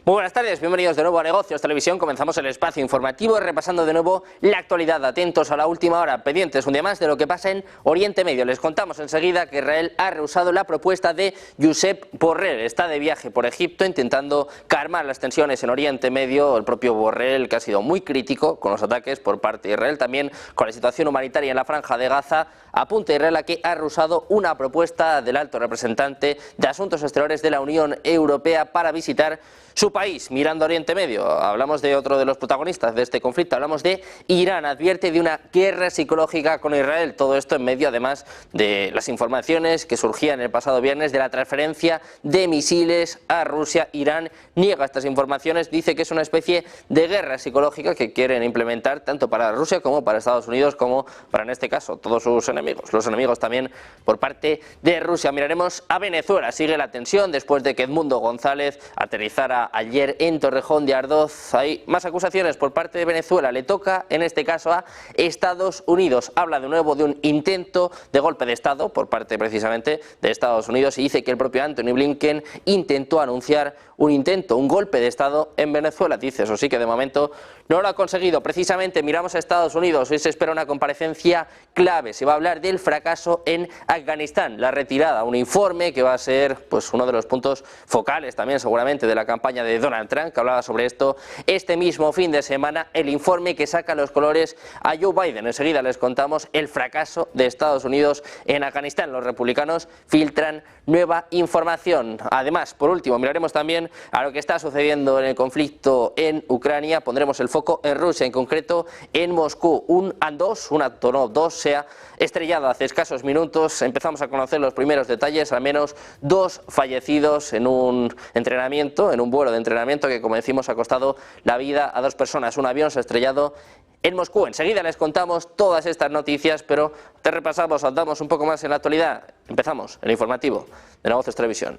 Muy buenas tardes, bienvenidos de nuevo a Negocios Televisión. Comenzamos el espacio informativo repasando de nuevo la actualidad. Atentos a la última hora, pendientes un día más de lo que pasa en Oriente Medio. Les contamos enseguida que Israel ha rehusado la propuesta de Josep Borrell. Está de viaje por Egipto intentando calmar las tensiones en Oriente Medio. El propio Borrell, que ha sido muy crítico con los ataques por parte de Israel, también con la situación humanitaria en la Franja de Gaza, apunta Israel a que ha rehusado una propuesta del alto representante de Asuntos Exteriores de la Unión Europea para visitar su país, mirando Oriente Medio. Hablamos de otro de los protagonistas de este conflicto, hablamos de Irán. Advierte de una guerra psicológica con Israel. Todo esto en medio, además, de las informaciones que surgían el pasado viernes de la transferencia de misiles a Rusia. Irán niega estas informaciones, dice que es una especie de guerra psicológica que quieren implementar tanto para Rusia como para Estados Unidos, como para, en este caso, todos sus enemigos. Los enemigos también por parte de Rusia. Miraremos a Venezuela. Sigue la tensión después de que Edmundo González aterrizara ayer en Torrejón de Ardoz. Hay más acusaciones por parte de Venezuela. Le toca, en este caso, a Estados Unidos. Habla de nuevo de un intento de golpe de Estado por parte precisamente de Estados Unidos y dice que el propio Antony Blinken intentó anunciar un golpe de Estado en Venezuela. Dice, eso sí, que de momento no lo ha conseguido. Precisamente miramos a Estados Unidos. Hoy se espera una comparecencia clave. Se va a hablar del fracaso en Afganistán, la retirada, un informe que va a ser pues uno de los puntos focales también seguramente de la campaña de Donald Trump, que hablaba sobre esto este mismo fin de semana, el informe que saca los colores a Joe Biden. Enseguida les contamos el fracaso de Estados Unidos en Afganistán. Los republicanos filtran nueva información. Además, por último, miraremos también a lo que está sucediendo en el conflicto en Ucrania. Pondremos el foco en Rusia, en concreto en Moscú. Un An-2, un Antonov 2, se ha estrellado hace escasos minutos. Empezamos a conocer los primeros detalles, al menos 2 fallecidos en un entrenamiento, en un vuelo de entrenamiento que, como decimos, ha costado la vida a 2 personas. Un avión se ha estrellado en Moscú. Enseguida les contamos todas estas noticias, pero te repasamos, saltamos un poco más en la actualidad. Empezamos el informativo de Negocios Televisión.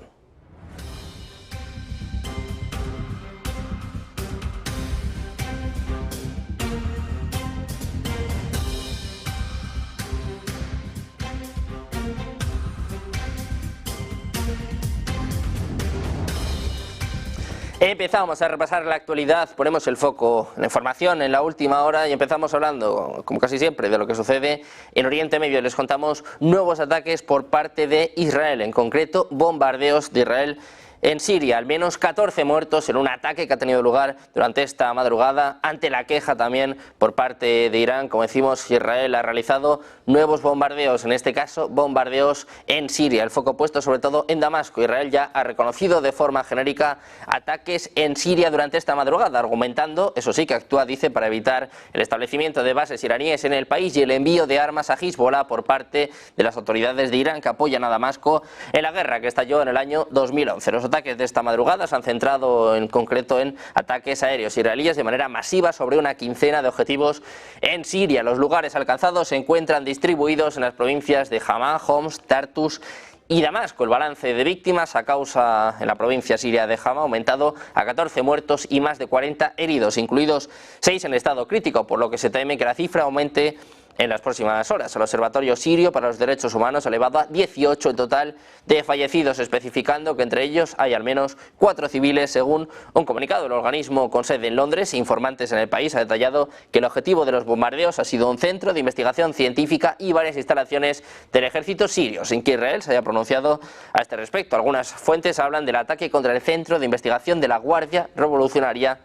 Empezamos a repasar la actualidad, ponemos el foco en la información en la última hora y empezamos hablando, como casi siempre, de lo que sucede en Oriente Medio. Les contamos nuevos ataques por parte de Israel, en concreto bombardeos de Israel en Siria. Al menos 14 muertos en un ataque que ha tenido lugar durante esta madrugada, ante la queja también por parte de Irán. Como decimos, Israel ha realizado nuevos bombardeos, en este caso bombardeos en Siria. El foco puesto sobre todo en Damasco. Israel ya ha reconocido de forma genérica ataques en Siria durante esta madrugada, argumentando, eso sí, que actúa, dice, para evitar el establecimiento de bases iraníes en el país y el envío de armas a Hezbollah por parte de las autoridades de Irán que apoyan a Damasco en la guerra que estalló en el año 2011. Los ataques de esta madrugada se han centrado en concreto en ataques aéreos israelíes de manera masiva sobre una quincena de objetivos en Siria. Los lugares alcanzados se encuentran distribuidos en las provincias de Hama, Homs, Tartus y Damasco. El balance de víctimas a causa en la provincia siria de Hama ha aumentado a 14 muertos y más de 40 heridos, incluidos 6 en estado crítico, por lo que se teme que la cifra aumente en las próximas horas. El Observatorio Sirio para los Derechos Humanos ha elevado a 18 el total de fallecidos, especificando que entre ellos hay al menos 4 civiles, según un comunicado. El organismo con sede en Londres e informantes en el país ha detallado que el objetivo de los bombardeos ha sido un centro de investigación científica y varias instalaciones del ejército sirio, sin que Israel se haya pronunciado a este respecto. Algunas fuentes hablan del ataque contra el centro de investigación de la Guardia Revolucionaria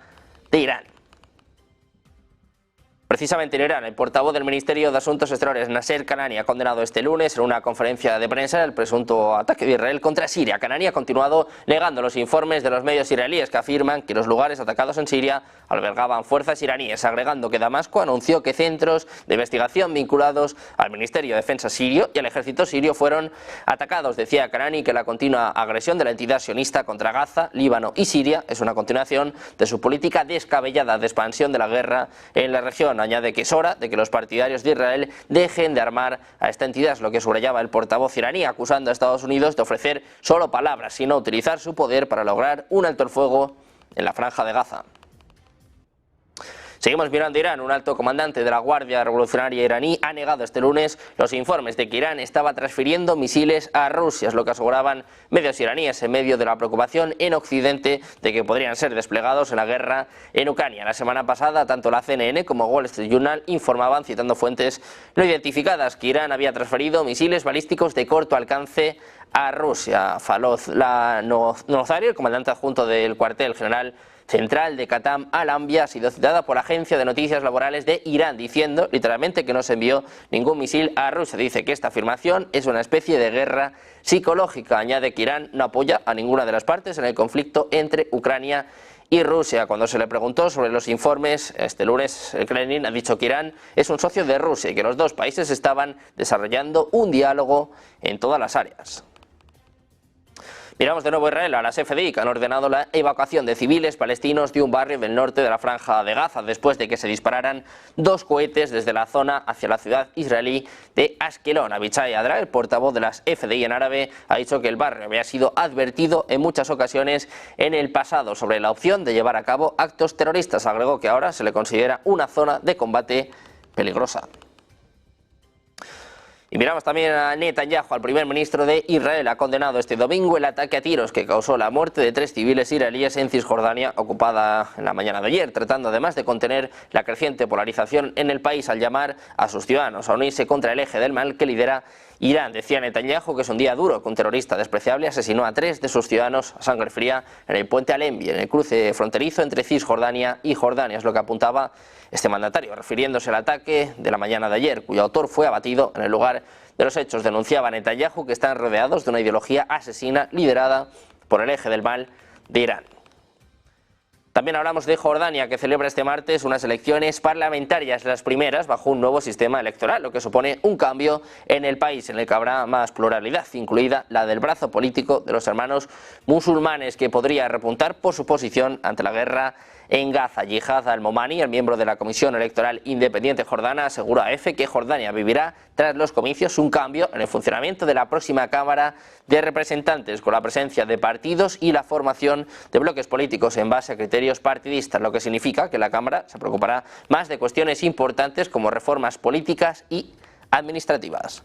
de Irán. Precisamente en Irán, el portavoz del Ministerio de Asuntos Exteriores, Nasser Kanani, ha condenado este lunes en una conferencia de prensa el presunto ataque de Israel contra Siria. Kanani ha continuado negando los informes de los medios israelíes que afirman que los lugares atacados en Siria albergaban fuerzas iraníes, agregando que Damasco anunció que centros de investigación vinculados al Ministerio de Defensa sirio y al ejército sirio fueron atacados. Decía Kanani que la continua agresión de la entidad sionista contra Gaza, Líbano y Siria es una continuación de su política descabellada de expansión de la guerra en la región. Añade que es hora de que los partidarios de Israel dejen de armar a esta entidad, lo que subrayaba el portavoz iraní, acusando a Estados Unidos de ofrecer solo palabras, sino utilizar su poder para lograr un alto el fuego en la Franja de Gaza. Seguimos mirando a Irán. Un alto comandante de la Guardia Revolucionaria iraní ha negado este lunes los informes de que Irán estaba transfiriendo misiles a Rusia, es lo que aseguraban medios iraníes en medio de la preocupación en Occidente de que podrían ser desplegados en la guerra en Ucrania. La semana pasada, tanto la CNN como Wall Street Journal informaban, citando fuentes no identificadas, que Irán había transferido misiles balísticos de corto alcance a Rusia. Faloz Nozari, el comandante adjunto del cuartel general central de Qatam al-Anbiya, ha sido citada por la agencia de noticias laborales de Irán, diciendo literalmente que no se envió ningún misil a Rusia. Dice que esta afirmación es una especie de guerra psicológica. Añade que Irán no apoya a ninguna de las partes en el conflicto entre Ucrania y Rusia. Cuando se le preguntó sobre los informes, este lunes el Kremlin ha dicho que Irán es un socio de Rusia y que los dos países estaban desarrollando un diálogo en todas las áreas. Miramos de nuevo a Israel, a las FDI, que han ordenado la evacuación de civiles palestinos de un barrio del norte de la Franja de Gaza, después de que se dispararan 2 cohetes desde la zona hacia la ciudad israelí de Ashkelon. Avichai Adra, el portavoz de las FDI en árabe, ha dicho que el barrio había sido advertido en muchas ocasiones en el pasado sobre la opción de llevar a cabo actos terroristas. Agregó que ahora se le considera una zona de combate peligrosa. Y miramos también a Netanyahu, al primer ministro de Israel. Ha condenado este domingo el ataque a tiros que causó la muerte de 3 civiles israelíes en Cisjordania, ocupada en la mañana de ayer, tratando además de contener la creciente polarización en el país al llamar a sus ciudadanos a unirse contra el eje del mal que lidera Irán. Decía Netanyahu que es un día duro, que un terrorista despreciable asesinó a 3 de sus ciudadanos a sangre fría en el puente Al-Envi, en el cruce fronterizo entre Cisjordania y Jordania. Es lo que apuntaba este mandatario, refiriéndose al ataque de la mañana de ayer, cuyo autor fue abatido en el lugar de los hechos. Denunciaba Netanyahu que están rodeados de una ideología asesina liderada por el eje del mal de Irán. También hablamos de Jordania, que celebra este martes unas elecciones parlamentarias, las primeras bajo un nuevo sistema electoral, lo que supone un cambio en el país en el que habrá más pluralidad, incluida la del brazo político de los hermanos musulmanes, que podría repuntar por su posición ante la guerra en Gaza. Yihad al-Momani, el miembro de la Comisión Electoral Independiente Jordana, asegura a EFE que Jordania vivirá tras los comicios un cambio en el funcionamiento de la próxima Cámara de Representantes, con la presencia de partidos y la formación de bloques políticos en base a criterios partidistas, lo que significa que la Cámara se preocupará más de cuestiones importantes como reformas políticas y administrativas.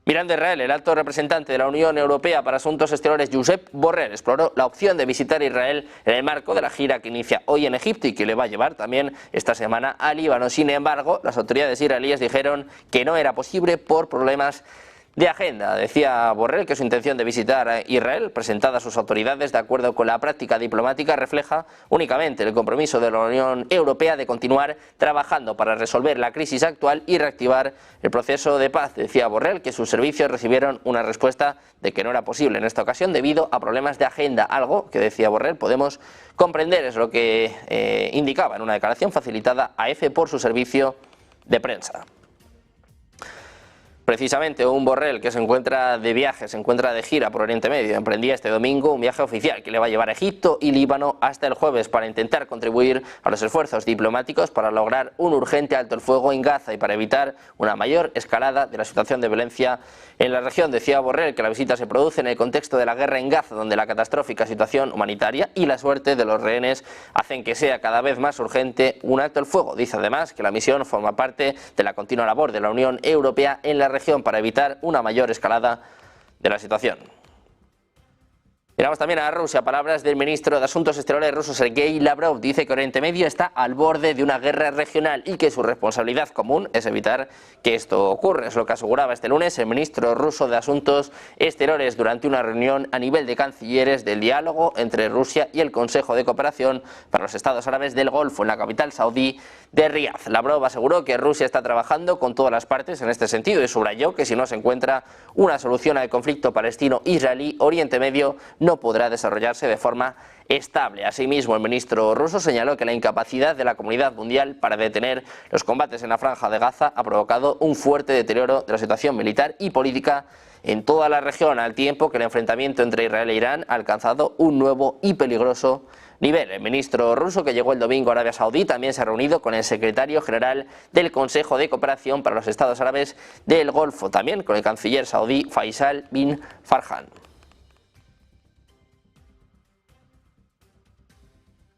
Mirando a Israel, el alto representante de la Unión Europea para Asuntos Exteriores, Josep Borrell, exploró la opción de visitar Israel en el marco de la gira que inicia hoy en Egipto y que le va a llevar también esta semana a Líbano. Sin embargo, las autoridades israelíes dijeron que no era posible por problemas de agenda. Decía Borrell que su intención de visitar Israel, presentada a sus autoridades de acuerdo con la práctica diplomática, refleja únicamente el compromiso de la Unión Europea de continuar trabajando para resolver la crisis actual y reactivar el proceso de paz. Decía Borrell que sus servicios recibieron una respuesta de que no era posible en esta ocasión debido a problemas de agenda, algo que, decía Borrell, podemos comprender, es lo que indicaba en una declaración facilitada a EFE por su servicio de prensa. Precisamente un Borrell que se encuentra de viaje, se encuentra de gira por Oriente Medio, emprendía este domingo un viaje oficial que le va a llevar a Egipto y Líbano hasta el jueves para intentar contribuir a los esfuerzos diplomáticos para lograr un urgente alto el fuego en Gaza y para evitar una mayor escalada de la situación de violencia en la región. Decía Borrell que la visita se produce en el contexto de la guerra en Gaza, donde la catastrófica situación humanitaria y la suerte de los rehenes hacen que sea cada vez más urgente un alto el fuego. Dice además que la misión forma parte de la continua labor de la Unión Europea en la región para evitar una mayor escalada de la situación. Miramos también a Rusia. Palabras del ministro de Asuntos Exteriores ruso, Sergei Lavrov. Dice que Oriente Medio está al borde de una guerra regional y que su responsabilidad común es evitar que esto ocurra. Es lo que aseguraba este lunes el ministro ruso de Asuntos Exteriores durante una reunión a nivel de cancilleres del diálogo entre Rusia y el Consejo de Cooperación para los Estados Árabes del Golfo en la capital saudí de Riad. Lavrov aseguró que Rusia está trabajando con todas las partes en este sentido y subrayó que si no se encuentra una solución al conflicto palestino-israelí, Oriente Medio no podrá desarrollarse de forma estable. Asimismo, el ministro ruso señaló que la incapacidad de la comunidad mundial para detener los combates en la Franja de Gaza ha provocado un fuerte deterioro de la situación militar y política en toda la región, al tiempo que el enfrentamiento entre Israel e Irán ha alcanzado un nuevo y peligroso nivel. El ministro ruso, que llegó el domingo a Arabia Saudí, también se ha reunido con el secretario general del Consejo de Cooperación para los Estados Árabes del Golfo, también con el canciller saudí Faisal bin Farhan.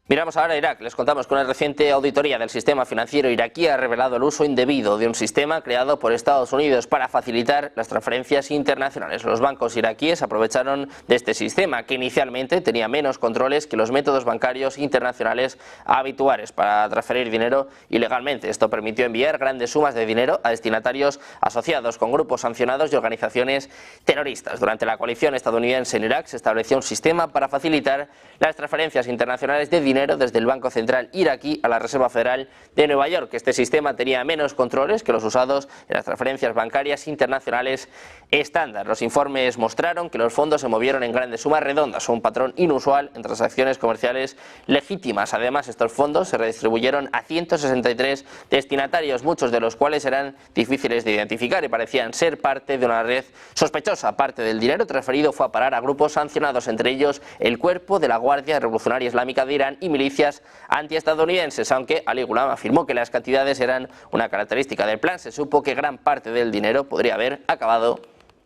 Miramos ahora a Irak. Les contamos que una reciente auditoría del sistema financiero iraquí ha revelado el uso indebido de un sistema creado por Estados Unidos para facilitar las transferencias internacionales. Los bancos iraquíes aprovecharon de este sistema, que inicialmente tenía menos controles que los métodos bancarios internacionales habituales para transferir dinero ilegalmente. Esto permitió enviar grandes sumas de dinero a destinatarios asociados con grupos sancionados y organizaciones terroristas. Durante la coalición estadounidense en Irak se estableció un sistema para facilitar las transferencias internacionales de dinero desde el Banco Central iraquí a la Reserva Federal de Nueva York. Este sistema tenía menos controles que los usados en las transferencias bancarias internacionales estándar. Los informes mostraron que los fondos se movieron en grandes sumas redondas, un patrón inusual en transacciones comerciales legítimas. Además, estos fondos se redistribuyeron a 163 destinatarios, muchos de los cuales eran difíciles de identificar y parecían ser parte de una red sospechosa. Parte del dinero transferido fue a parar a grupos sancionados, entre ellos el Cuerpo de la Guardia Revolucionaria Islámica de Irán y milicias antiestadounidenses, aunque Ali Ghulam afirmó que las cantidades eran una característica del plan. Se supo que gran parte del dinero podría haber acabado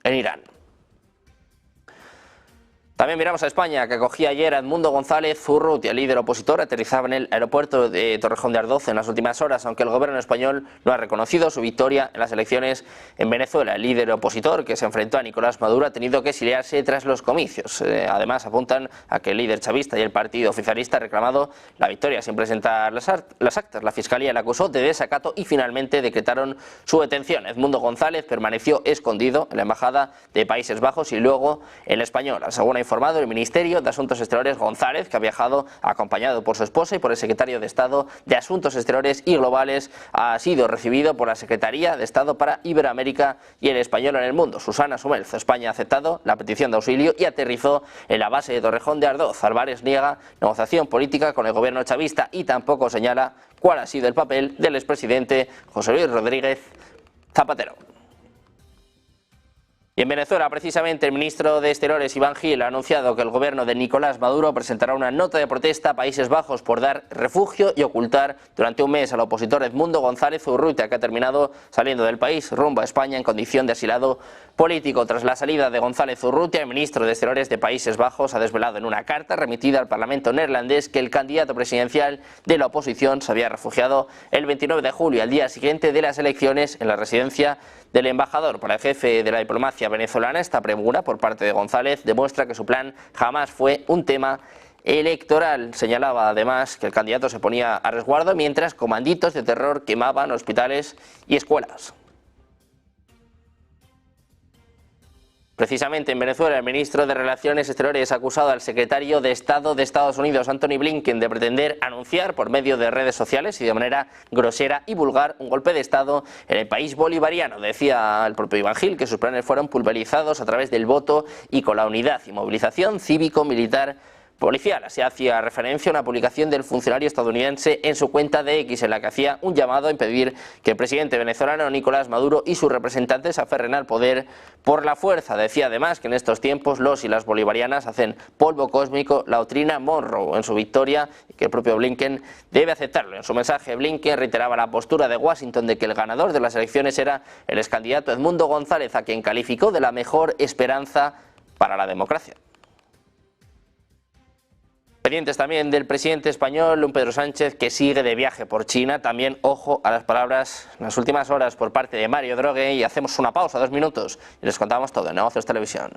en Irán. También miramos a España, que acogía ayer a Edmundo González Urrutia, el líder opositor. Aterrizaba en el aeropuerto de Torrejón de Ardoz en las últimas horas, aunque el gobierno español no ha reconocido su victoria en las elecciones en Venezuela. El líder opositor, que se enfrentó a Nicolás Maduro, ha tenido que exiliarse tras los comicios. Además, apuntan a que el líder chavista y el partido oficialista han reclamado la victoria sin presentar las actas. La Fiscalía le acusó de desacato y finalmente decretaron su detención. Edmundo González permaneció escondido en la Embajada de Países Bajos y luego en la Española. Según ha informado el Ministerio de Asuntos Exteriores, González, que ha viajado acompañado por su esposa y por el secretario de Estado de Asuntos Exteriores y Globales, ha sido recibido por la Secretaría de Estado para Iberoamérica y el español en el mundo, Susana Sumelz. España ha aceptado la petición de auxilio y aterrizó en la base de Torrejón de Ardoz. Álvarez niega negociación política con el gobierno chavista y tampoco señala cuál ha sido el papel del expresidente José Luis Rodríguez Zapatero. Y en Venezuela, precisamente, el ministro de Exteriores, Iván Gil, ha anunciado que el gobierno de Nicolás Maduro presentará una nota de protesta a Países Bajos por dar refugio y ocultar durante un mes al opositor Edmundo González Urrutia, que ha terminado saliendo del país rumbo a España en condición de asilado político. Tras la salida de González Urrutia, el ministro de Exteriores de Países Bajos ha desvelado en una carta remitida al Parlamento neerlandés que el candidato presidencial de la oposición se había refugiado el 29 de julio, al día siguiente de las elecciones, en la residencia del embajador. Para el jefe de la diplomacia venezolana, esta premura por parte de González demuestra que su plan jamás fue un tema electoral. Señalaba además que el candidato se ponía a resguardo mientras comanditos de terror quemaban hospitales y escuelas. Precisamente en Venezuela, el ministro de Relaciones Exteriores ha acusado al secretario de Estado de Estados Unidos, Antony Blinken, de pretender anunciar por medio de redes sociales y de manera grosera y vulgar un golpe de Estado en el país bolivariano. Decía el propio Iván Gil que sus planes fueron pulverizados a través del voto y con la unidad y movilización cívico-militar policial. Así hacía referencia a una publicación del funcionario estadounidense en su cuenta de X, en la que hacía un llamado a impedir que el presidente venezolano Nicolás Maduro y sus representantes se aferren al poder por la fuerza. Decía además que en estos tiempos los y las bolivarianas hacen polvo cósmico la doctrina Monroe en su victoria y que el propio Blinken debe aceptarlo. En su mensaje, Blinken reiteraba la postura de Washington de que el ganador de las elecciones era el excandidato Edmundo González, a quien calificó de la mejor esperanza para la democracia. Pendientes también del presidente español, Pedro Sánchez, que sigue de viaje por China. También ojo a las palabras en las últimas horas por parte de Mario Drogué, y hacemos una pausa, 2 minutos, y les contamos todo en Negocios Televisión.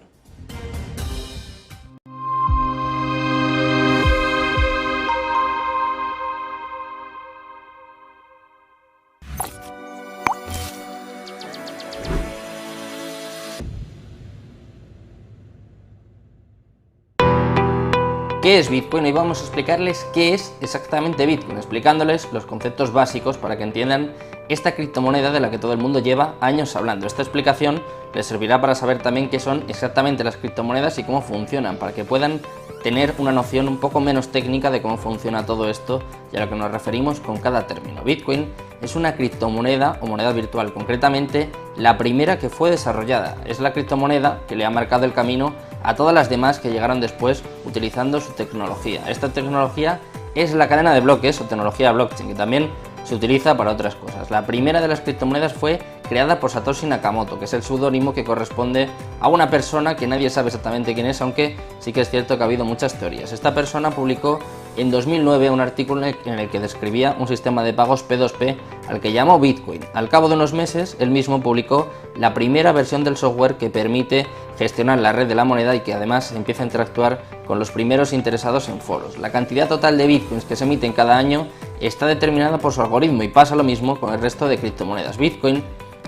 ¿Qué es Bitcoin? Hoy vamos a explicarles qué es exactamente Bitcoin, explicándoles los conceptos básicos para que entiendan esta criptomoneda de la que todo el mundo lleva años hablando. Esta explicación les servirá para saber también qué son exactamente las criptomonedas y cómo funcionan, para que puedan tener una noción un poco menos técnica de cómo funciona todo esto y a lo que nos referimos con cada término. Bitcoin es una criptomoneda o moneda virtual, concretamente la primera que fue desarrollada. Es la criptomoneda que le ha marcado el camino a todas las demás que llegaron después utilizando su tecnología. Esta tecnología es la cadena de bloques o tecnología blockchain, que también se utiliza para otras cosas. La primera de las criptomonedas fue creada por Satoshi Nakamoto, que es el seudónimo que corresponde a una persona que nadie sabe exactamente quién es, aunque sí que es cierto que ha habido muchas teorías. Esta persona publicó en 2009 un artículo en el que describía un sistema de pagos P2P al que llamó Bitcoin. Al cabo de unos meses, él mismo publicó la primera versión del software que permite gestionar la red de la moneda y que además empieza a interactuar con los primeros interesados en foros. La cantidad total de bitcoins que se emiten cada año está determinada por su algoritmo y pasa lo mismo con el resto de criptomonedas. Bitcoin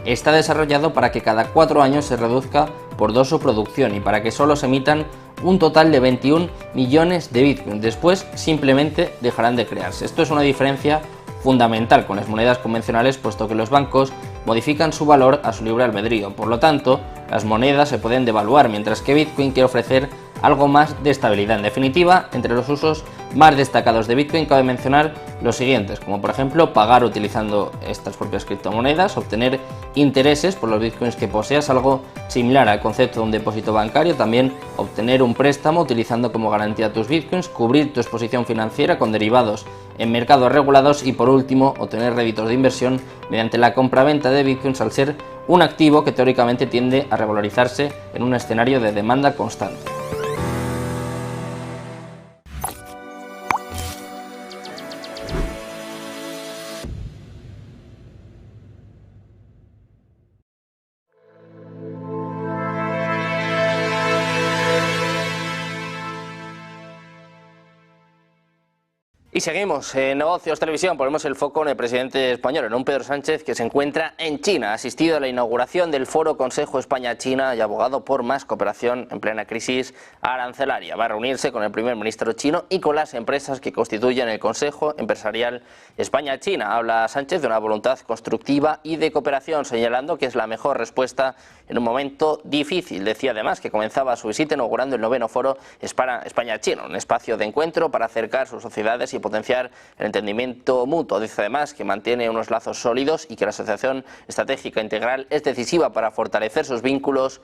está desarrollado para que cada 4 años se reduzca por 2 su producción y para que solo se emitan un total de 21 millones de bitcoins. Después simplemente dejarán de crearse. Esto es una diferencia fundamental con las monedas convencionales, puesto que los bancos modifican su valor a su libre albedrío. Por lo tanto, las monedas se pueden devaluar, mientras que Bitcoin quiere ofrecer algo más de estabilidad. En definitiva, entre los usos más destacados de Bitcoin cabe mencionar los siguientes, como por ejemplo pagar utilizando estas propias criptomonedas, obtener intereses por los bitcoins que poseas, algo similar al concepto de un depósito bancario, también obtener un préstamo utilizando como garantía tus bitcoins, cubrir tu exposición financiera con derivados en mercados regulados y por último obtener réditos de inversión mediante la compra-venta de bitcoins, al ser un activo que teóricamente tiende a revalorizarse en un escenario de demanda constante. Y seguimos en Negocios Televisión, ponemos el foco en el presidente español, en un Pedro Sánchez que se encuentra en China. Ha asistido a la inauguración del Foro Consejo España-China y abogado por más cooperación en plena crisis arancelaria. Va a reunirse con el primer ministro chino y con las empresas que constituyen el Consejo Empresarial España-China. Habla Sánchez de una voluntad constructiva y de cooperación, señalando que es la mejor respuesta en un momento difícil. Decía además que comenzaba su visita inaugurando el 9º Foro España-China, un espacio de encuentro para acercar sus sociedades y potenciar el entendimiento mutuo. Dice además que mantiene unos lazos sólidos y que la Asociación Estratégica Integral es decisiva para fortalecer sus vínculos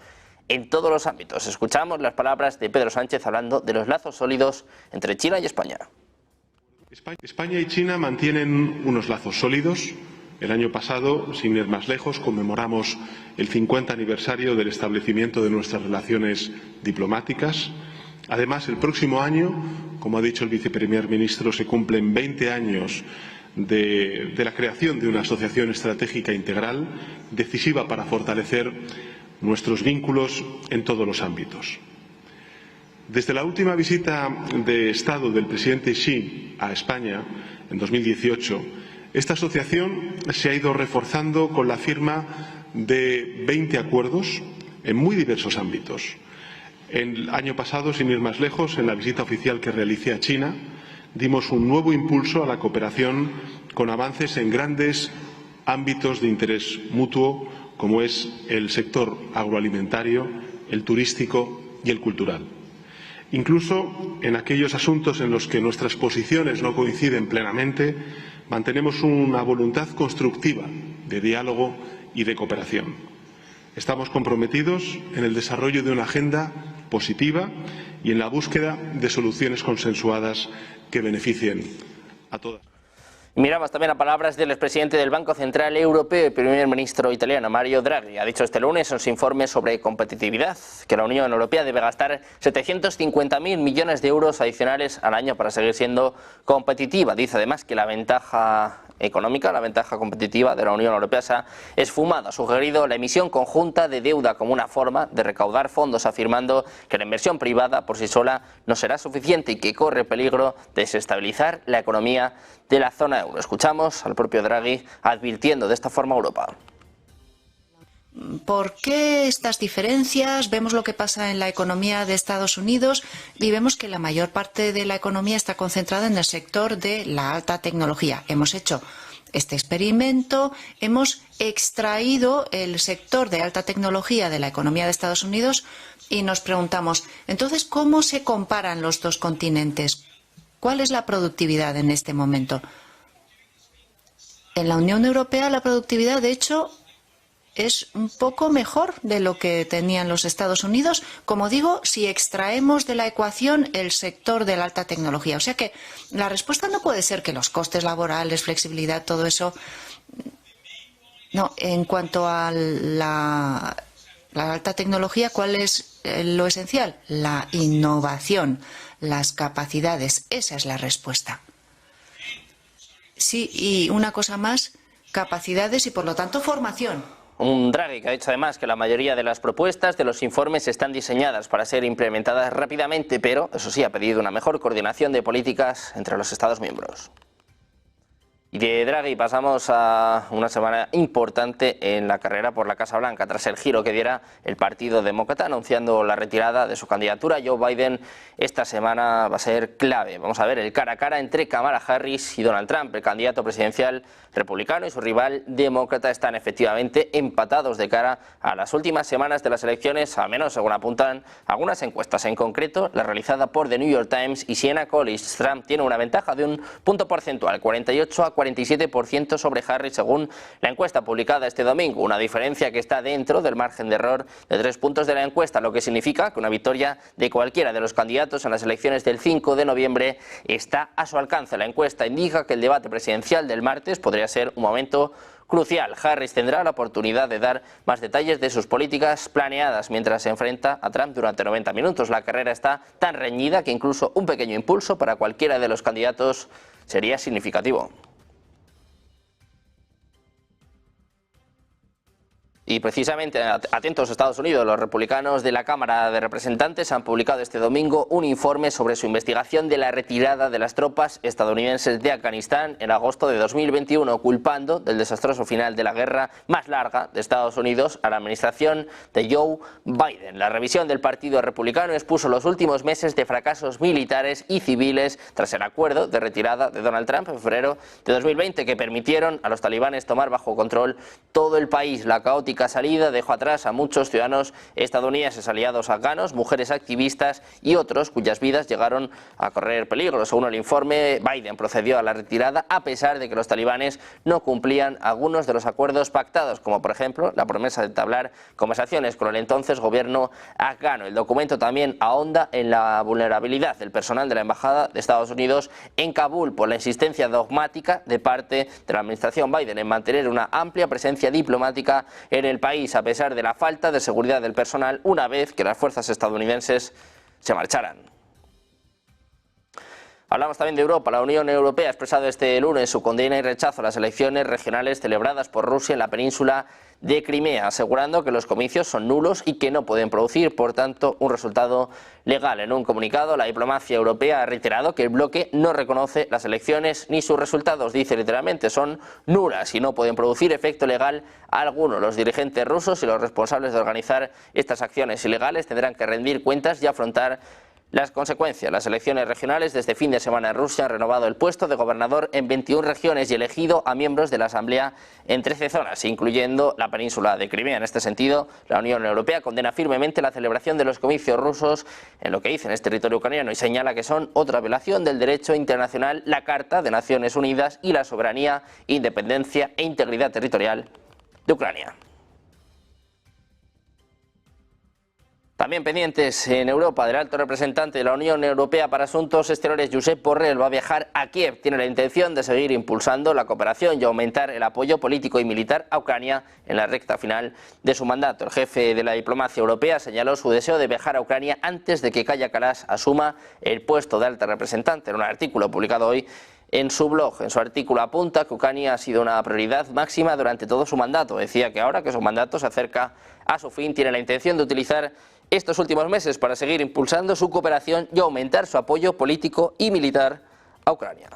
en todos los ámbitos. Escuchamos las palabras de Pedro Sánchez hablando de los lazos sólidos entre China y España. España y China mantienen unos lazos sólidos. El año pasado, sin ir más lejos, conmemoramos el 50 aniversario del establecimiento de nuestras relaciones diplomáticas. Además, el próximo año, como ha dicho el viceprimer ministro, se cumplen 20 años de la creación de una asociación estratégica integral decisiva para fortalecer nuestros vínculos en todos los ámbitos. Desde la última visita de Estado del presidente Xi a España en 2018, esta asociación se ha ido reforzando con la firma de 20 acuerdos en muy diversos ámbitos. El año pasado, sin ir más lejos, en la visita oficial que realicé a China, dimos un nuevo impulso a la cooperación con avances en grandes ámbitos de interés mutuo, como es el sector agroalimentario, el turístico y el cultural. Incluso en aquellos asuntos en los que nuestras posiciones no coinciden plenamente, mantenemos una voluntad constructiva de diálogo y de cooperación. Estamos comprometidos en el desarrollo de una agenda positiva y en la búsqueda de soluciones consensuadas que beneficien a todas. Miramos también a palabras del expresidente del Banco Central Europeo y primer ministro italiano, Mario Draghi. Ha dicho este lunes en su informe sobre competitividad que la Unión Europea debe gastar 750.000 millones de euros adicionales al año para seguir siendo competitiva. Dice además que la ventaja económica, la ventaja competitiva de la Unión Europea se ha esfumado. Ha sugerido la emisión conjunta de deuda como una forma de recaudar fondos, afirmando que la inversión privada por sí sola no será suficiente y que corre peligro de desestabilizar la economía de la zona euro. Escuchamos al propio Draghi advirtiendo de esta forma a Europa. ¿Por qué estas diferencias? Vemos lo que pasa en la economía de Estados Unidos y vemos que la mayor parte de la economía está concentrada en el sector de la alta tecnología. Hemos hecho este experimento, hemos extraído el sector de alta tecnología de la economía de Estados Unidos y nos preguntamos, entonces, ¿cómo se comparan los dos continentes? ¿Cuál es la productividad en este momento? En la Unión Europea la productividad, de hecho, es un poco mejor de lo que tenían los Estados Unidos, como digo, si extraemos de la ecuación el sector de la alta tecnología. O sea que la respuesta no puede ser que los costes laborales, flexibilidad, todo eso. No, en cuanto a la alta tecnología, ¿cuál es lo esencial? La innovación. las capacidades. Esa es la respuesta. Sí, y una cosa más, capacidades y por lo tanto formación. Un Draghi que ha dicho además que la mayoría de las propuestas de los informes están diseñadas para ser implementadas rápidamente, pero eso sí ha pedido una mejor coordinación de políticas entre los Estados miembros. Y de Draghi pasamos a una semana importante en la carrera por la Casa Blanca, tras el giro que diera el Partido Demócrata anunciando la retirada de su candidatura. Joe Biden esta semana va a ser clave. Vamos a ver el cara a cara entre Kamala Harris y Donald Trump. El candidato presidencial republicano y su rival demócrata están efectivamente empatados de cara a las últimas semanas de las elecciones, al menos según apuntan algunas encuestas. En concreto, la realizada por The New York Times y Siena College, Trump tiene una ventaja de un punto porcentual, 48 a 47% sobre Harris, según la encuesta publicada este domingo. Una diferencia que está dentro del margen de error de 3 puntos de la encuesta, lo que significa que una victoria de cualquiera de los candidatos en las elecciones del 5 de noviembre está a su alcance. La encuesta indica que el debate presidencial del martes podría ser un momento crucial. Harris tendrá la oportunidad de dar más detalles de sus políticas planeadas mientras se enfrenta a Trump durante 90 minutos. La carrera está tan reñida que incluso un pequeño impulso para cualquiera de los candidatos sería significativo. Y precisamente, atentos a Estados Unidos, los republicanos de la Cámara de Representantes han publicado este domingo un informe sobre su investigación de la retirada de las tropas estadounidenses de Afganistán en agosto de 2021, culpando del desastroso final de la guerra más larga de Estados Unidos a la administración de Joe Biden. La revisión del Partido Republicano expuso los últimos meses de fracasos militares y civiles tras el acuerdo de retirada de Donald Trump en febrero de 2020, que permitieron a los talibanes tomar bajo control todo el país. La caótica salida dejó atrás a muchos ciudadanos estadounidenses, aliados afganos, mujeres activistas y otros cuyas vidas llegaron a correr peligro. Según el informe, Biden procedió a la retirada a pesar de que los talibanes no cumplían algunos de los acuerdos pactados, como por ejemplo la promesa de entablar conversaciones con el entonces gobierno afgano. El documento también ahonda en la vulnerabilidad del personal de la Embajada de Estados Unidos en Kabul por la insistencia dogmática de parte de la administración Biden en mantener una amplia presencia diplomática en el país, a pesar de la falta de seguridad del personal una vez que las fuerzas estadounidenses se marcharan. Hablamos también de Europa. La Unión Europea ha expresado este lunes su condena y rechazo a las elecciones regionales celebradas por Rusia en la península de Crimea, asegurando que los comicios son nulos y que no pueden producir, por tanto, un resultado legal. En un comunicado, la diplomacia europea ha reiterado que el bloque no reconoce las elecciones ni sus resultados. Dice literalmente, son nulas y no pueden producir efecto legal alguno. Los dirigentes rusos y los responsables de organizar estas acciones ilegales tendrán que rendir cuentas y afrontar las consecuencias. Las elecciones regionales de este fin de semana en Rusia han renovado el puesto de gobernador en 21 regiones y elegido a miembros de la Asamblea en 13 zonas, incluyendo la península de Crimea. En este sentido, la Unión Europea condena firmemente la celebración de los comicios rusos en lo que dicen es territorio ucraniano y señala que son otra violación del derecho internacional, la Carta de Naciones Unidas y la soberanía, independencia e integridad territorial de Ucrania. También pendientes en Europa del alto representante de la Unión Europea para Asuntos Exteriores, Josep Borrell, va a viajar a Kiev. Tiene la intención de seguir impulsando la cooperación y aumentar el apoyo político y militar a Ucrania en la recta final de su mandato. El jefe de la diplomacia europea señaló su deseo de viajar a Ucrania antes de que Kaja Kallas asuma el puesto de alta representante. En un artículo publicado hoy en su blog, en su artículo apunta que Ucrania ha sido una prioridad máxima durante todo su mandato. Decía que ahora que su mandato se acerca a su fin, tiene la intención de utilizar estos últimos meses para seguir impulsando su cooperación y aumentar su apoyo político y militar a Ucrania.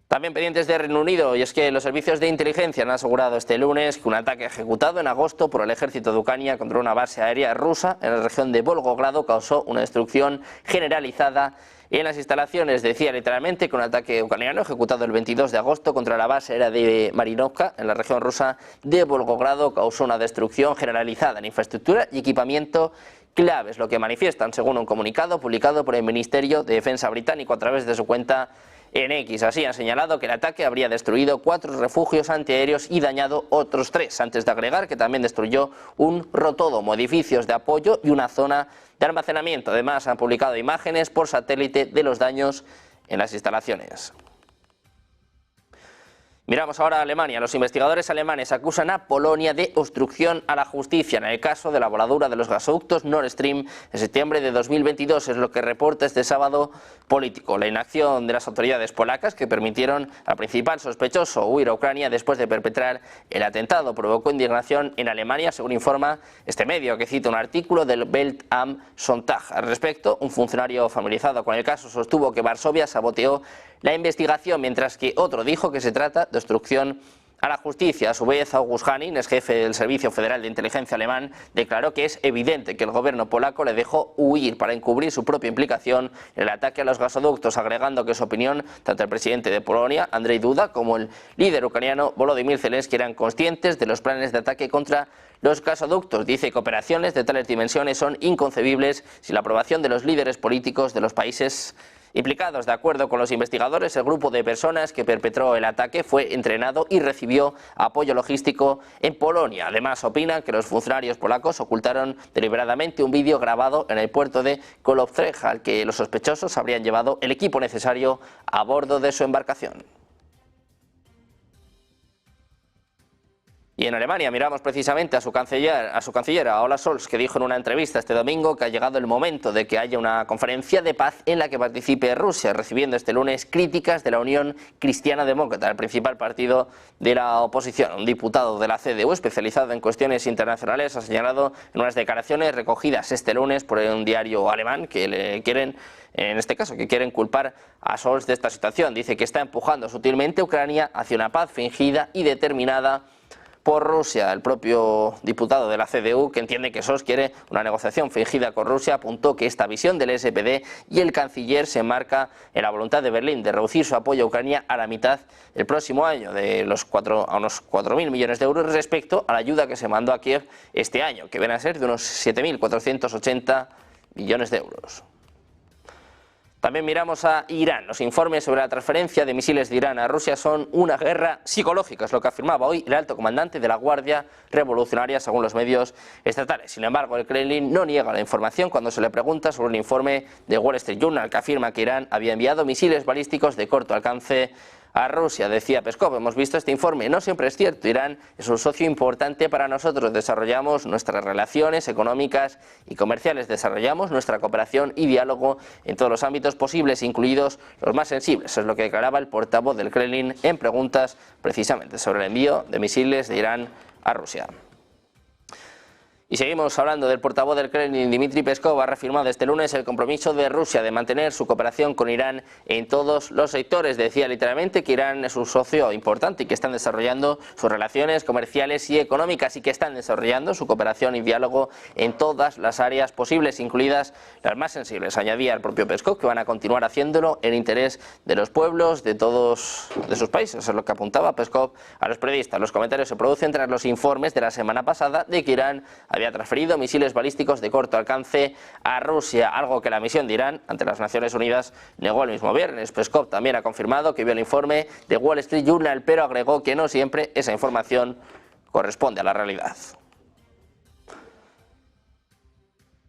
También pendientes de Reino Unido, y es que los servicios de inteligencia han asegurado este lunes que un ataque ejecutado en agosto por el ejército de Ucrania contra una base aérea rusa en la región de Volgogrado causó una destrucción generalizada en las instalaciones. Decía literalmente que un ataque ucraniano ejecutado el 22 de agosto contra la base aérea de Marinovka en la región rusa de Volgogrado causó una destrucción generalizada en infraestructura y equipamiento claves, lo que manifiestan según un comunicado publicado por el Ministerio de Defensa británico a través de su cuenta en X. Así han señalado que el ataque habría destruido 4 refugios antiaéreos y dañado otros 3, antes de agregar que también destruyó un rotódromo, edificios de apoyo y una zona de almacenamiento. Además, han publicado imágenes por satélite de los daños en las instalaciones. Miramos ahora a Alemania. Los investigadores alemanes acusan a Polonia de obstrucción a la justicia en el caso de la voladura de los gasoductos Nord Stream en septiembre de 2022, es lo que reporta este sábado Político. La inacción de las autoridades polacas que permitieron al principal sospechoso huir a Ucrania después de perpetrar el atentado provocó indignación en Alemania, según informa este medio, que cita un artículo del Welt am Sonntag. Al respecto, un funcionario familiarizado con el caso sostuvo que Varsovia saboteó la investigación, mientras que otro dijo que se trata de obstrucción a la justicia. A su vez, August Hanning, ex jefe del Servicio Federal de Inteligencia alemán, declaró que es evidente que el gobierno polaco le dejó huir para encubrir su propia implicación en el ataque a los gasoductos, agregando que en su opinión, tanto el presidente de Polonia, Andrzej Duda, como el líder ucraniano, Volodymyr Zelensky, eran conscientes de los planes de ataque contra los gasoductos. Dice que operaciones de tales dimensiones son inconcebibles sin la aprobación de los líderes políticos de los países implicados. De acuerdo con los investigadores, el grupo de personas que perpetró el ataque fue entrenado y recibió apoyo logístico en Polonia. Además, opinan que los funcionarios polacos ocultaron deliberadamente un vídeo grabado en el puerto de Kołobrzeg, al que los sospechosos habrían llevado el equipo necesario a bordo de su embarcación. Y en Alemania miramos precisamente a su canciller, a Olaf Scholz, que dijo en una entrevista este domingo que ha llegado el momento de que haya una conferencia de paz en la que participe Rusia, recibiendo este lunes críticas de la Unión Cristiana Demócrata, el principal partido de la oposición. Un diputado de la CDU especializado en cuestiones internacionales ha señalado en unas declaraciones recogidas este lunes por un diario alemán que le quieren, en este caso, que quieren culpar a Scholz de esta situación. Dice que está empujando sutilmente a Ucrania hacia una paz fingida y determinada por Rusia. El propio diputado de la CDU, que entiende que Scholz quiere una negociación fingida con Rusia, apuntó que esta visión del SPD y el canciller se enmarca en la voluntad de Berlín de reducir su apoyo a Ucrania a la mitad el próximo año, de a unos 4.000 millones de euros respecto a la ayuda que se mandó a Kiev este año, que viene a ser de unos 7.480 millones de euros. También miramos a Irán. Los informes sobre la transferencia de misiles de Irán a Rusia son una guerra psicológica, es lo que afirmaba hoy el alto comandante de la Guardia Revolucionaria, según los medios estatales. Sin embargo, el Kremlin no niega la información cuando se le pregunta sobre un informe de Wall Street Journal que afirma que Irán había enviado misiles balísticos de corto alcance a Rusia. Decía Peskov: hemos visto este informe, no siempre es cierto, Irán es un socio importante para nosotros, desarrollamos nuestras relaciones económicas y comerciales, desarrollamos nuestra cooperación y diálogo en todos los ámbitos posibles, incluidos los más sensibles. Eso es lo que declaraba el portavoz del Kremlin en preguntas precisamente sobre el envío de misiles de Irán a Rusia. Y seguimos hablando del portavoz del Kremlin. Dmitry Peskov ha reafirmado este lunes el compromiso de Rusia de mantener su cooperación con Irán en todos los sectores. Decía literalmente que Irán es un socio importante y que están desarrollando sus relaciones comerciales y económicas y que están desarrollando su cooperación y diálogo en todas las áreas posibles, incluidas las más sensibles. Añadía el propio Peskov que van a continuar haciéndolo en interés de los pueblos de todos de sus países. Eso es lo que apuntaba Peskov a los periodistas. Los comentarios se producen tras los informes de la semana pasada de que Irán había transferido misiles balísticos de corto alcance a Rusia, algo que la misión de Irán ante las Naciones Unidas negó el mismo viernes. Peskov también ha confirmado que vio el informe de Wall Street Journal, pero agregó que no siempre esa información corresponde a la realidad.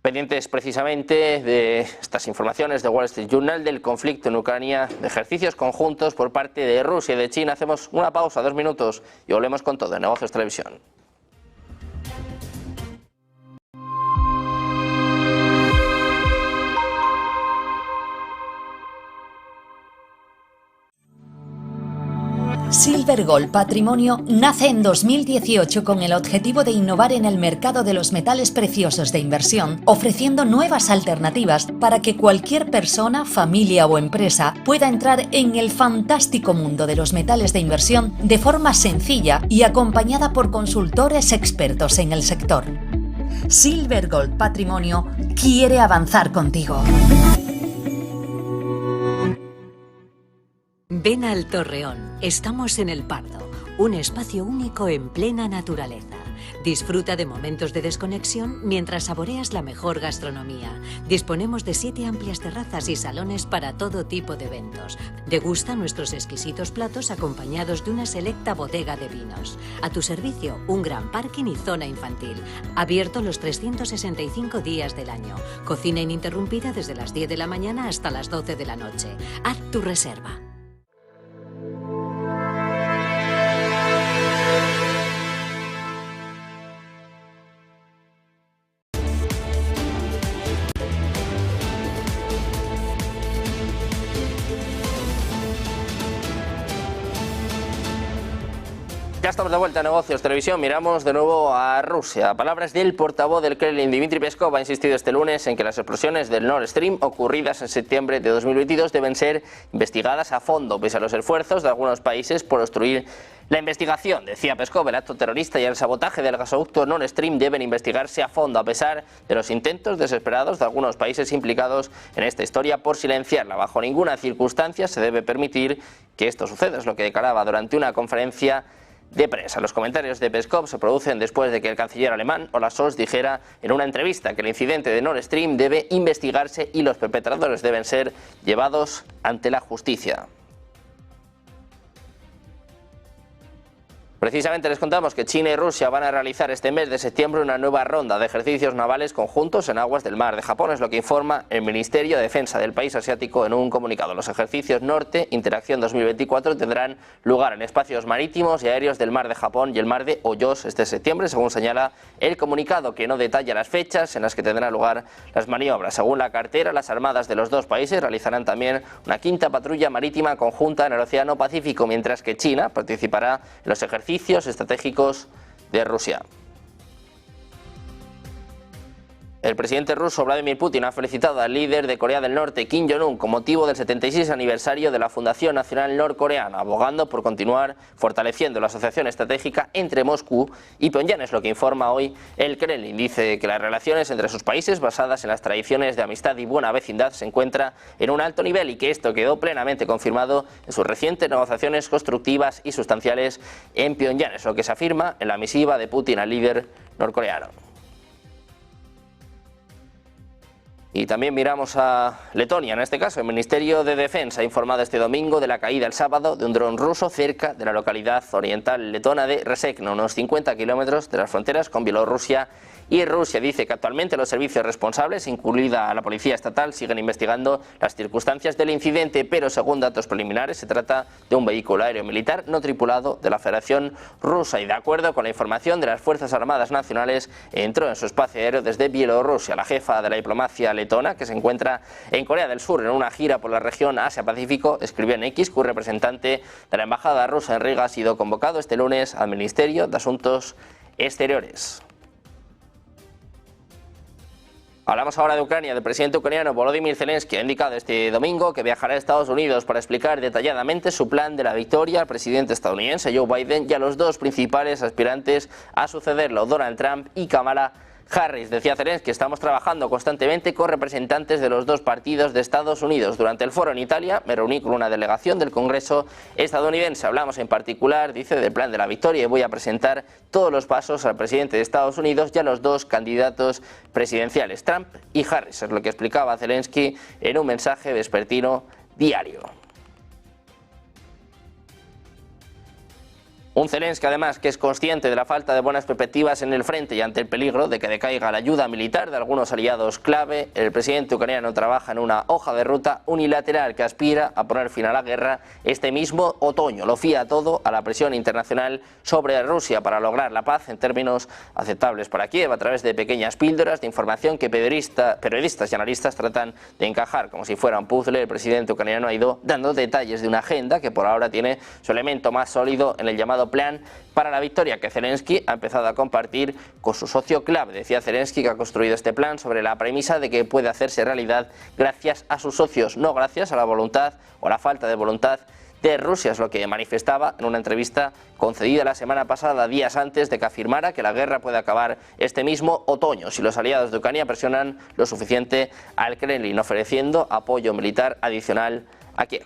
Pendientes precisamente de estas informaciones de Wall Street Journal del conflicto en Ucrania, de ejercicios conjuntos por parte de Rusia y de China. Hacemos una pausa, 2 minutos, y volvemos con todo en Negocios Televisión. Silver Gold Patrimonio nace en 2018 con el objetivo de innovar en el mercado de los metales preciosos de inversión, ofreciendo nuevas alternativas para que cualquier persona, familia o empresa pueda entrar en el fantástico mundo de los metales de inversión de forma sencilla y acompañada por consultores expertos en el sector. Silver Gold Patrimonio quiere avanzar contigo. Ven al Torreón, estamos en El Pardo, un espacio único en plena naturaleza. Disfruta de momentos de desconexión mientras saboreas la mejor gastronomía. Disponemos de 7 amplias terrazas y salones para todo tipo de eventos. Degusta nuestros exquisitos platos acompañados de una selecta bodega de vinos. A tu servicio, un gran parking y zona infantil. Abierto los 365 días del año. Cocina ininterrumpida desde las 10 de la mañana hasta las 12 de la noche. Haz tu reserva. Ya estamos de vuelta a Negocios Televisión. Miramos de nuevo a Rusia. Palabras del portavoz del Kremlin, Dmitry Peskov, ha insistido este lunes en que las explosiones del Nord Stream ocurridas en septiembre de 2022 deben ser investigadas a fondo, pese a los esfuerzos de algunos países por obstruir la investigación. Decía Peskov, el acto terrorista y el sabotaje del gasoducto Nord Stream deben investigarse a fondo, a pesar de los intentos desesperados de algunos países implicados en esta historia por silenciarla. Bajo ninguna circunstancia se debe permitir que esto suceda, es lo que declaraba durante una conferencia de prensa. Los comentarios de Peskov se producen después de que el canciller alemán Olaf Scholz dijera en una entrevista que el incidente de Nord Stream debe investigarse y los perpetradores deben ser llevados ante la justicia. Precisamente les contamos que China y Rusia van a realizar este mes de septiembre una nueva ronda de ejercicios navales conjuntos en aguas del mar de Japón, es lo que informa el Ministerio de Defensa del país asiático en un comunicado. Los ejercicios Norte Interacción 2024 tendrán lugar en espacios marítimos y aéreos del mar de Japón y el mar de Hoyos este septiembre, según señala el comunicado, que no detalla las fechas en las que tendrán lugar las maniobras. Según la cartera, las armadas de los dos países realizarán también una quinta patrulla marítima conjunta en el Océano Pacífico, mientras que China participará en los ejercicios estratégicos de Rusia. El presidente ruso Vladimir Putin ha felicitado al líder de Corea del Norte, Kim Jong-un, con motivo del 76 aniversario de la Fundación Nacional Norcoreana, abogando por continuar fortaleciendo la asociación estratégica entre Moscú y Pyongyang, es lo que informa hoy el Kremlin. Dice que las relaciones entre sus países, basadas en las tradiciones de amistad y buena vecindad, se encuentra en un alto nivel y que esto quedó plenamente confirmado en sus recientes negociaciones constructivas y sustanciales en Pyongyang, es lo que se afirma en la misiva de Putin al líder norcoreano. Y también miramos a Letonia. En este caso, el Ministerio de Defensa ha informado este domingo de la caída el sábado de un dron ruso cerca de la localidad oriental letona de Resekno, unos 50 kilómetros de las fronteras con Bielorrusia y Rusia. Dice que actualmente los servicios responsables, incluida la Policía Estatal, siguen investigando las circunstancias del incidente, pero según datos preliminares se trata de un vehículo aéreo militar no tripulado de la Federación Rusa y, de acuerdo con la información de las Fuerzas Armadas Nacionales, entró en su espacio aéreo desde Bielorrusia. La jefa de la diplomacia letona, que se encuentra en Corea del Sur en una gira por la región Asia-Pacífico, escribió en X que un representante de la embajada rusa en Riga ha sido convocado este lunes al Ministerio de Asuntos Exteriores. Hablamos ahora de Ucrania. El presidente ucraniano Volodymyr Zelensky ha indicado este domingo que viajará a Estados Unidos para explicar detalladamente su plan de la victoria al presidente estadounidense Joe Biden y a los dos principales aspirantes a sucederlo, Donald Trump y Kamala Harris. Decía Zelensky: estamos trabajando constantemente con representantes de los dos partidos de Estados Unidos. Durante el foro en Italia me reuní con una delegación del Congreso estadounidense. Hablamos en particular, dice, del plan de la victoria y voy a presentar todos los pasos al presidente de Estados Unidos y a los dos candidatos presidenciales, Trump y Harris. Es lo que explicaba Zelensky en un mensaje vespertino diario. Un Zelensky, además, que es consciente de la falta de buenas perspectivas en el frente y ante el peligro de que decaiga la ayuda militar de algunos aliados clave. El presidente ucraniano trabaja en una hoja de ruta unilateral que aspira a poner fin a la guerra este mismo otoño. Lo fía todo a la presión internacional sobre Rusia para lograr la paz en términos aceptables para Kiev, a través de pequeñas píldoras de información que periodistas y analistas tratan de encajar como si fuera un puzzle. El presidente ucraniano ha ido dando detalles de una agenda que por ahora tiene su elemento más sólido en el llamado plan para la victoria, que Zelensky ha empezado a compartir con su socio clave. Decía Zelensky que ha construido este plan sobre la premisa de que puede hacerse realidad gracias a sus socios, no gracias a la voluntad o la falta de voluntad de Rusia. Es lo que manifestaba en una entrevista concedida la semana pasada, días antes de que afirmara que la guerra puede acabar este mismo otoño si los aliados de Ucrania presionan lo suficiente al Kremlin, ofreciendo apoyo militar adicional a Kiev.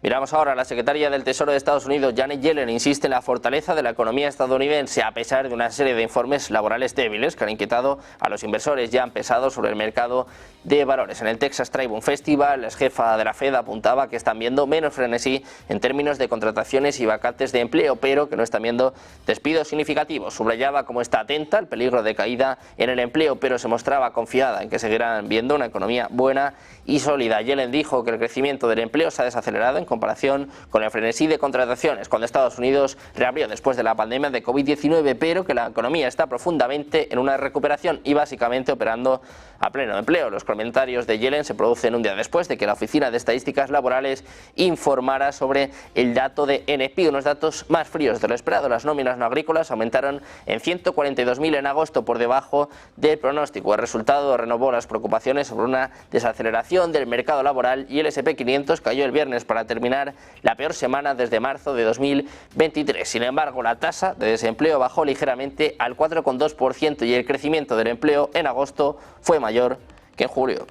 Miramos ahora a la secretaria del Tesoro de Estados Unidos, Janet Yellen, insiste en la fortaleza de la economía estadounidense a pesar de una serie de informes laborales débiles que han inquietado a los inversores ya han pesado sobre el mercado de valores. En el Texas Tribune Festival, la jefa de la Fed apuntaba que están viendo menos frenesí en términos de contrataciones y vacantes de empleo, pero que no están viendo despidos significativos. Subrayaba cómo está atenta al peligro de caída en el empleo, pero se mostraba confiada en que seguirán viendo una economía buena y sólida. Yellen dijo que el crecimiento del empleo se ha desacelerado en comparación con el frenesí de contrataciones cuando Estados Unidos reabrió después de la pandemia de COVID-19, pero que la economía está profundamente en una recuperación y básicamente operando a pleno empleo. Los comentarios de Yellen se producen un día después de que la Oficina de Estadísticas Laborales informara sobre el dato de NFP, unos datos más fríos de lo esperado. Las nóminas no agrícolas aumentaron en 142.000 en agosto, por debajo del pronóstico. El resultado renovó las preocupaciones sobre una desaceleración del mercado laboral y el S&P 500 cayó el viernes para terminar la peor semana desde marzo de 2023. Sin embargo, la tasa de desempleo bajó ligeramente al 4,2% y el crecimiento del empleo en agosto fue mayor que en julio.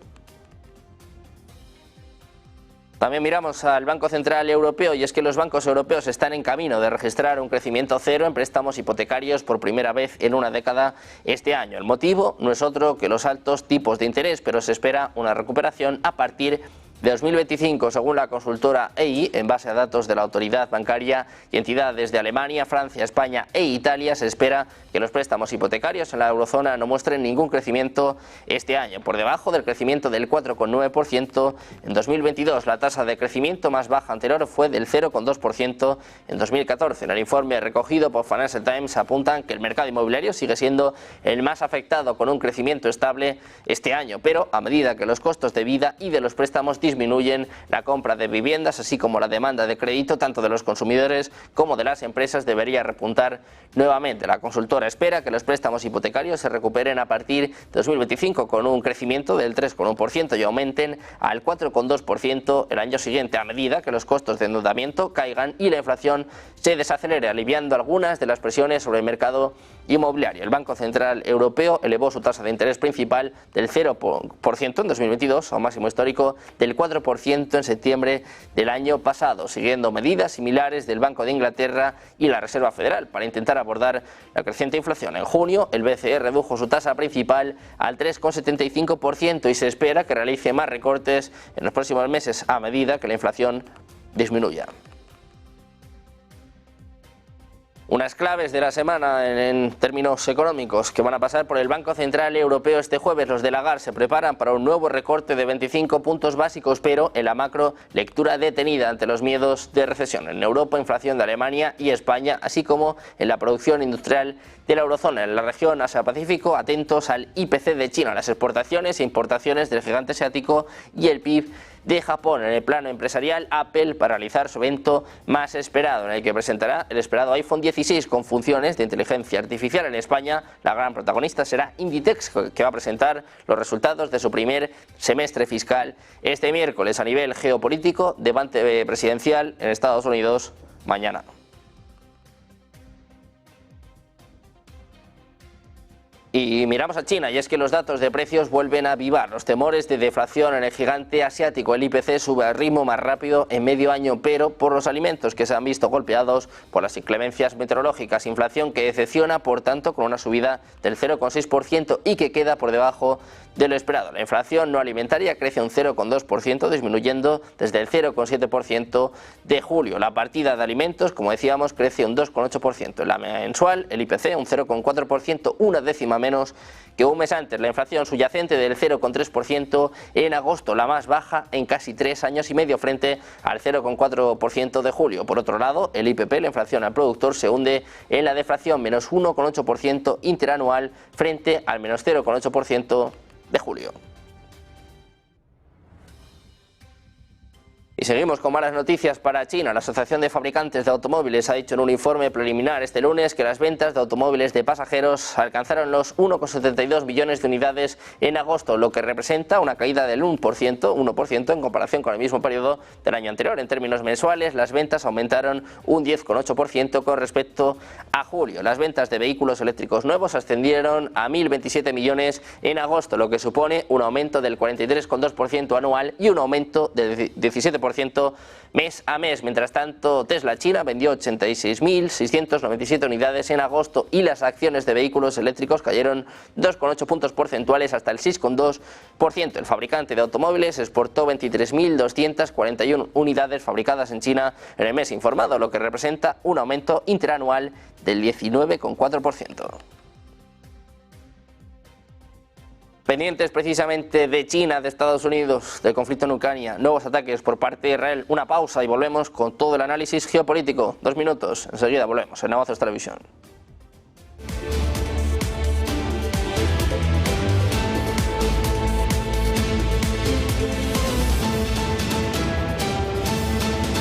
También miramos al Banco Central Europeo y es que los bancos europeos están en camino de registrar un crecimiento cero en préstamos hipotecarios por primera vez en una década este año. El motivo no es otro que los altos tipos de interés, pero se espera una recuperación a partir de 2025, según la consultora EY, en base a datos de la autoridad bancaria y entidades de Alemania, Francia, España e Italia. Se espera que los préstamos hipotecarios en la eurozona no muestren ningún crecimiento este año, por debajo del crecimiento del 4,9% en 2022. La tasa de crecimiento más baja anterior fue del 0,2% en 2014. En el informe recogido por Financial Times apuntan que el mercado inmobiliario sigue siendo el más afectado, con un crecimiento estable este año, pero a medida que los costos de vida y de los préstamos disminuyen, la compra de viviendas, así como la demanda de crédito tanto de los consumidores como de las empresas, debería repuntar nuevamente. La consultora espera que los préstamos hipotecarios se recuperen a partir de 2025 con un crecimiento del 3,1% y aumenten al 4,2% el año siguiente, a medida que los costos de endeudamiento caigan y la inflación se desacelere, aliviando algunas de las presiones sobre el mercado inmobiliario. El Banco Central Europeo elevó su tasa de interés principal del 0% en 2022 a un máximo histórico del 4% en septiembre del año pasado, siguiendo medidas similares del Banco de Inglaterra y la Reserva Federal para intentar abordar la creciente inflación. En junio, el BCE redujo su tasa principal al 3,75% y se espera que realice más recortes en los próximos meses a medida que la inflación disminuya. Unas claves de la semana en términos económicos que van a pasar por el Banco Central Europeo este jueves. Los de Lagarde se preparan para un nuevo recorte de 25 puntos básicos, pero en la macro, lectura detenida ante los miedos de recesión. En Europa, inflación de Alemania y España, así como en la producción industrial de la eurozona. En la región Asia-Pacífico, atentos al IPC de China, las exportaciones e importaciones del gigante asiático y el PIB de Japón. En el plano empresarial, Apple para realizar su evento más esperado, en el que presentará el esperado iPhone 16 con funciones de inteligencia artificial. En España, la gran protagonista será Inditex, que va a presentar los resultados de su primer semestre fiscal este miércoles. A nivel geopolítico, debate presidencial en Estados Unidos mañana. Y miramos a China, y es que los datos de precios vuelven a avivar los temores de deflación en el gigante asiático. El IPC sube al ritmo más rápido en medio año, pero por los alimentos que se han visto golpeados por las inclemencias meteorológicas. Inflación que decepciona, por tanto, con una subida del 0,6% y que queda por debajo de lo esperado. La inflación no alimentaria crece un 0,2%, disminuyendo desde el 0,7% de julio. La partida de alimentos, como decíamos, crece un 2,8%. En la mensual, el IPC un 0,4%, una décima menos que un mes antes. La inflación subyacente del 0,3% en agosto, la más baja en casi 3 años y medio, frente al 0,4% de julio. Por otro lado, el IPP, la inflación al productor, se hunde en la deflación, menos 1,8% interanual, frente al menos 0,8% de julio. Y seguimos con malas noticias para China. La Asociación de Fabricantes de Automóviles ha dicho en un informe preliminar este lunes que las ventas de automóviles de pasajeros alcanzaron los 1,72 millones de unidades en agosto, lo que representa una caída del 1% en comparación con el mismo periodo del año anterior. En términos mensuales, las ventas aumentaron un 10,8% con respecto a julio. Las ventas de vehículos eléctricos nuevos ascendieron a 1.027 millones en agosto, lo que supone un aumento del 43,2% anual y un aumento del 17% mes a mes. Mientras tanto, Tesla China vendió 86.697 unidades en agosto y las acciones de vehículos eléctricos cayeron 2,8 puntos porcentuales hasta el 6,2%. El fabricante de automóviles exportó 23.241 unidades fabricadas en China en el mes informado, lo que representa un aumento interanual del 19,4%. Pendientes precisamente de China, de Estados Unidos, del conflicto en Ucrania, nuevos ataques por parte de Israel. Una pausa y volvemos con todo el análisis geopolítico. 2 minutos, enseguida volvemos en Negocios Televisión.